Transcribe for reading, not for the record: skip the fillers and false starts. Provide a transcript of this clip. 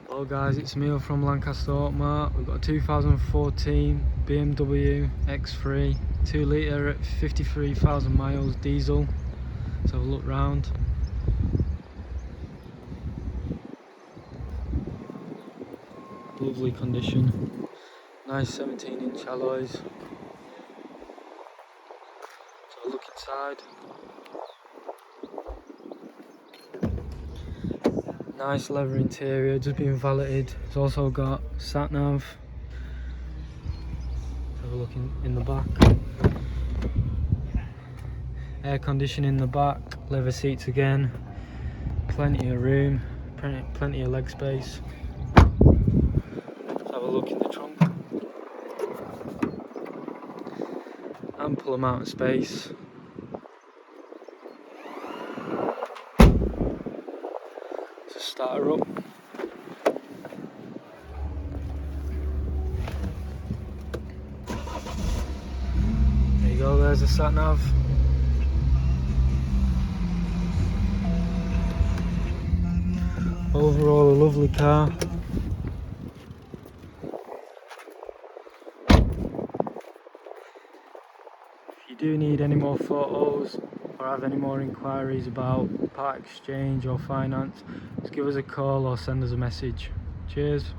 Hello guys, it's Emil from Lancaster Automart. We've got a 2014 BMW X3 2 litre at 53,000 miles diesel. Let's have a look round. Lovely condition, nice 17-inch alloys. Let's have a look inside. Nice leather interior, just been valeted. It's also got sat nav. Have a look in the back. Air conditioning in the back, leather seats again, plenty of room, plenty of leg space. Let's have a look in the trunk. Ample amount of space. Just start her up. There you go, there's the sat nav. Overall a lovely car. If you do need any more photos or have any more inquiries about part exchange or finance, just give us a call or send us a message. Cheers.